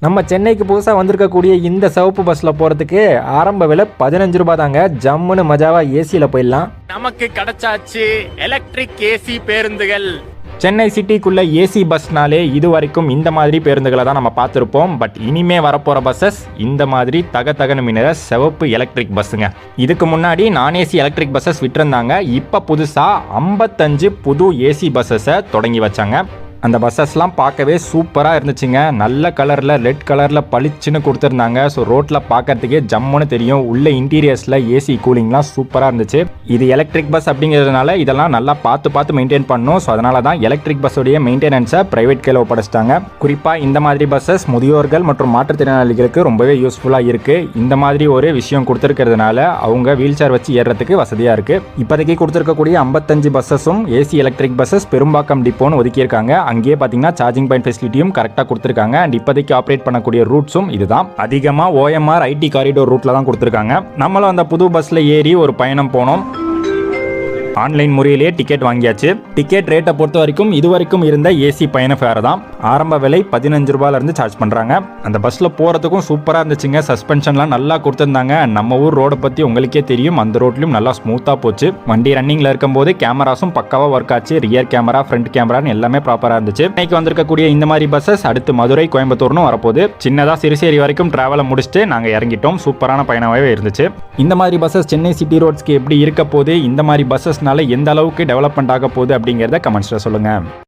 நம்ம சென்னைக்கு புதுசாக வந்திருக்கக்கூடிய இந்த சிவப்பு பஸ்ஸில் போகிறதுக்கு ஆரம்ப விலை 15 ரூபாய் தாங்க. ஜம்முன்னு மஜாவா ஏசியில் போயிடலாம். நமக்கு கிடைச்சாச்சு எலக்ட்ரிக் ஏசி பேருந்துகள். சென்னை சிட்டிக்குள்ள ஏசி பஸ்னாலே இது வரைக்கும் இந்த மாதிரி பேருந்துகளை தான் நம்ம பார்த்துருப்போம். பட் இனிமே வரப்போகிற பஸ்ஸஸ் இந்த மாதிரி தகன்னு மின்னுற சிவப்பு எலக்ட்ரிக் பஸ்ஸுங்க. இதுக்கு முன்னாடி நான் ஏசி எலக்ட்ரிக் பஸ்ஸஸ் விட்டுருந்தாங்க. இப்போ புதுசாக 55 புது ஏசி பஸ்ஸஸை தொடங்கி வச்சாங்க. அந்த பஸ்ஸஸ்லாம் பார்க்கவே சூப்பராக இருந்துச்சுங்க. நல்ல கலரில் ரெட் கலரில் பளிச்சுன்னு கொடுத்துருந்தாங்க. ஸோ ரோட்டில் பார்க்கறதுக்கே ஜம்முன்னு தெரியும். உள்ள இன்டீரியர்ஸில் ஏசி கூலிங்லாம் சூப்பராக இருந்துச்சு. இது எலக்ட்ரிக் பஸ் அப்படிங்கிறதுனால இதெல்லாம் நல்லா பார்த்து மெயின்டைன் பண்ணணும். ஸோ அதனால தான் எலக்ட்ரிக் பஸ்ஸோடைய மெயின்டெனன்ஸை ப்ரைவேட் கையில் ஒப்படைச்சிட்டாங்க. குறிப்பாக இந்த மாதிரி பஸ்ஸஸ் முதியோர்கள் மற்றும் மாற்றுத்திறனாளிகளுக்கு ரொம்பவே யூஸ்ஃபுல்லாக இருக்குது. இந்த மாதிரி ஒரு விஷயம் கொடுத்துருக்கிறதுனால அவங்க வீல் சேர் வச்சு ஏறுறதுக்கு வசதியாக இருக்குது. இப்போதைக்கு கொடுத்துருக்கக்கூடிய 55 பஸ்ஸஸும் ஏசி எலக்ட்ரிக் பஸ்ஸஸ் பெரும்பாக்கம் டிப்போன்னு ஒதுக்கியிருக்காங்க. அங்கேயே பார்த்தீங்கன்னா சார்ஜிங் பாயிண்ட் ஃபெசிலிட்டியும் கரெக்டாக கொடுத்துருக்காங்க. அண்ட் இப்போதைக்கு ஆப்ரேட் பண்ணக்கூடிய ரூட்ஸும் இதுதான். அதிகமாக OMR IT காரிடோர் ரூட்டில் தான் கொடுத்துருக்காங்க. நம்மளும் அந்த புது பஸ்ஸில் ஏறி ஒரு பயணம் போனோம். ஆன்லைன் முறையிலேயே டிக்கெட் வாங்கியாச்சு. டிக்கெட் ரேட்டை பொறுத்த வரைக்கும் இது வரைக்கும் இருந்த ஏசி பயண ஃபேர் தான். ஆரம்ப விலை 15 ரூபாயிலிருந்து சார்ஜ் பண்ணுறாங்க. அந்த பஸ்ஸில் போகிறதுக்கும் சூப்பராக இருந்துச்சுங்க. சஸ்பென்ஷன்லாம் நல்லா கொடுத்துருந்தாங்க. நம்ம ஊர் ரோடை பற்றி உங்களுக்கே தெரியும். அந்த ரோட்லையும் நல்லா ஸ்மூத்தாக போச்சு. வண்டி ரன்னிங்கில் இருக்கும்போது கேமராஸும் பக்காவாக ஒர்க் ஆச்சு. ரியர் கேமரா, ஃப்ரண்ட் கேமரான்னு எல்லாமே ப்ராப்பராக இருந்துச்சு. இன்னைக்கு வந்திருக்கக்கூடிய இந்த மாதிரி பஸ்ஸஸ் அடுத்து மதுரை, கோயம்புத்தூர்னு வரப்போகுது. சின்னதாக சிறுசேரி வரைக்கும் டிராவலை முடிச்சுட்டு நாங்கள் இறங்கிட்டோம். சூப்பரான பயணமாகவே இருந்துச்சு. இந்த மாதிரி பஸ்ஸஸ் சென்னை சிட்டி ரோட்ஸ்க்கு எப்படி இருக்க போகுது, இந்த மாதிரி பஸ்ஸஸ் எந்த அளவுக்கு டெவலப்மெண்ட் ஆக போகுது அப்படிங்கிறத கமெண்ட்ஸில் சொல்லுங்கள்.